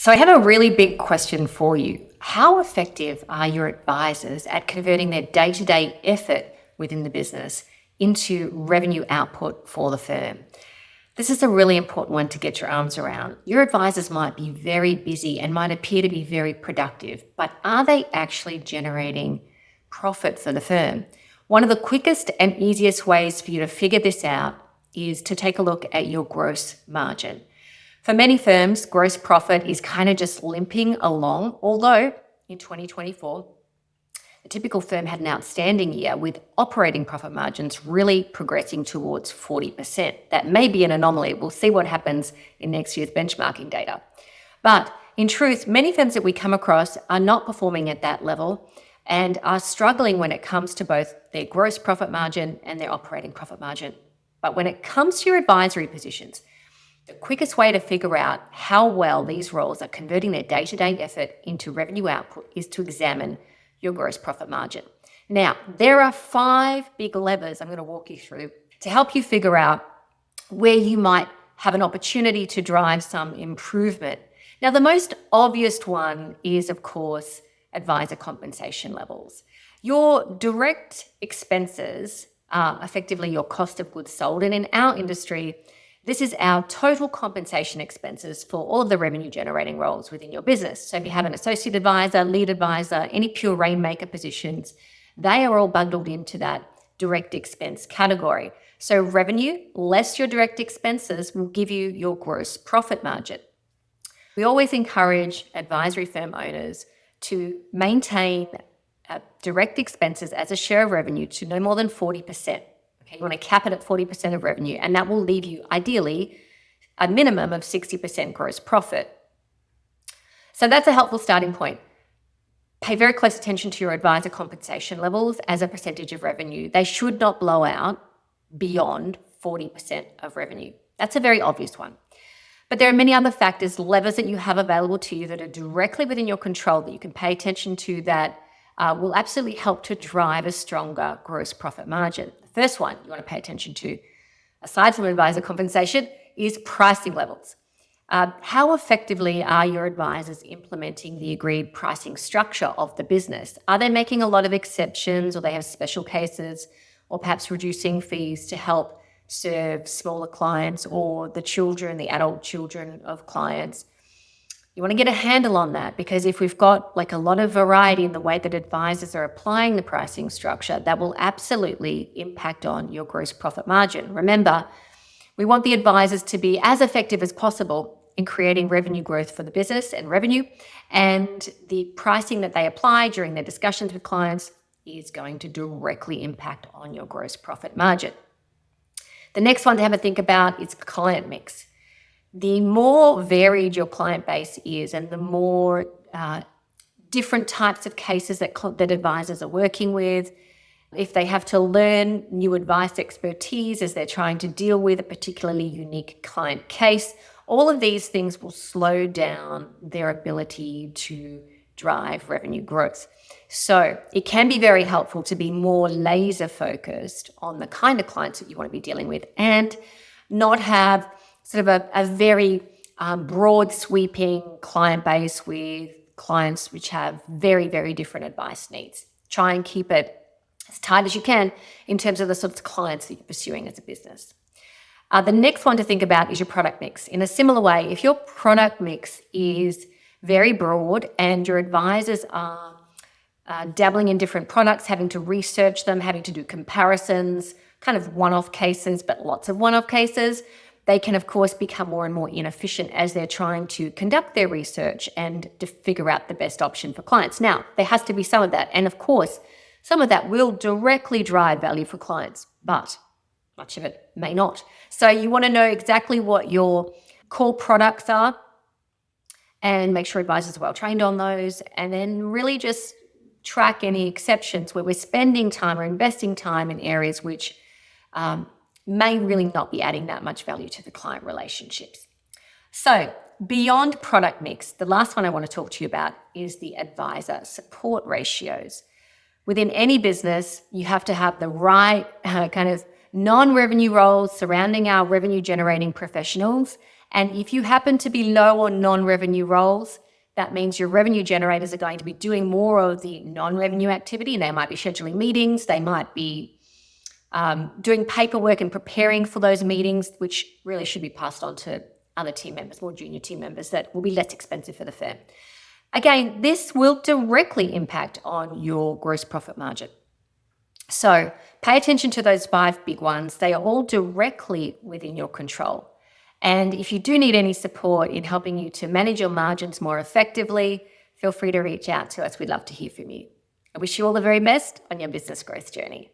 So I have a really big question for you. How effective are your advisors at converting their day-to-day effort within the business into revenue output for the firm? This is a really important one to get your arms around. Your advisors might be very busy and might appear to be very productive, but are they actually generating profit for the firm? One of the quickest and easiest ways for you to figure this out is to take a look at your gross margin. For many firms, gross profit is kind of just limping along, although in 2024, the typical firm had an outstanding year with operating profit margins really progressing towards 40%. That may be an anomaly. We'll see what happens in next year's benchmarking data. But in truth, many firms that we come across are not performing at that level and are struggling when it comes to both their gross profit margin and their operating profit margin. But when it comes to your advisory positions, the quickest way to figure out how well these roles are converting their day-to-day effort into revenue output is to examine your gross profit margin. Now, there are 5 big levers I'm going to walk you through to help you figure out where you might have an opportunity to drive some improvement. Now, the most obvious one is, of course, advisor compensation levels. Your direct expenses are effectively your cost of goods sold, and in our industry, this is our total compensation expenses for all of the revenue generating roles within your business. So if you have an associate advisor, lead advisor, any pure rainmaker positions, they are all bundled into that direct expense category. So revenue less your direct expenses will give you your gross profit margin. We always encourage advisory firm owners to maintain direct expenses as a share of revenue to no more than 40%. Okay, you want to cap it at 40% of revenue, and that will leave you, ideally, a minimum of 60% gross profit. So that's a helpful starting point. Pay very close attention to your advisor compensation levels as a percentage of revenue. They should not blow out beyond 40% of revenue. That's a very obvious one. But there are many other factors, levers that you have available to you that are directly within your control that you can pay attention to that will absolutely help to drive a stronger gross profit margin. The first one you want to pay attention to, aside from advisor compensation, is pricing levels. How effectively are your advisors implementing the agreed pricing structure of the business? Are they making a lot of exceptions, or they have special cases, or perhaps reducing fees to help serve smaller clients or the adult children of clients? You want to get a handle on that, because if we've got a lot of variety in the way that advisors are applying the pricing structure, that will absolutely impact on your gross profit margin. Remember, we want the advisors to be as effective as possible in creating revenue growth for the business and revenue, and the pricing that they apply during their discussions with clients is going to directly impact on your gross profit margin. The next one to have a think about is client mix. The more varied your client base is, and the more different types of cases that advisors are working with, if they have to learn new advice expertise as they're trying to deal with a particularly unique client case, all of these things will slow down their ability to drive revenue growth. So it can be very helpful to be more laser focused on the kind of clients that you want to be dealing with, and not have sort of a very broad sweeping client base with clients which have very, very different advice needs. Try and keep it as tight as you can in terms of the sorts of clients that you're pursuing as a business. The next one to think about is your product mix. In a similar way, if your product mix is very broad and your advisors are dabbling in different products, having to research them, having to do comparisons, kind of one-off cases, but lots of one-off cases, they can, of course, become more and more inefficient as they're trying to conduct their research and to figure out the best option for clients. Now, there has to be some of that. And of course, some of that will directly drive value for clients, but much of it may not. So you want to know exactly what your core products are and make sure advisors are well trained on those, and then really just track any exceptions where we're spending time or investing time in areas which may really not be adding that much value to the client relationships. So beyond product mix, the last one I want to talk to you about is the advisor support ratios. Within any business, you have to have the right kind of non-revenue roles surrounding our revenue generating professionals And if you happen to be low on non-revenue roles, that means your revenue generators are going to be doing more of the non-revenue activity. And they might be scheduling meetings, they might be doing paperwork and preparing for those meetings, which really should be passed on to other team members, more junior team members that will be less expensive for the firm. Again, this will directly impact on your gross profit margin. So pay attention to those 5 big ones. They are all directly within your control. And if you do need any support in helping you to manage your margins more effectively, feel free to reach out to us. We'd love to hear from you. I wish you all the very best on your business growth journey.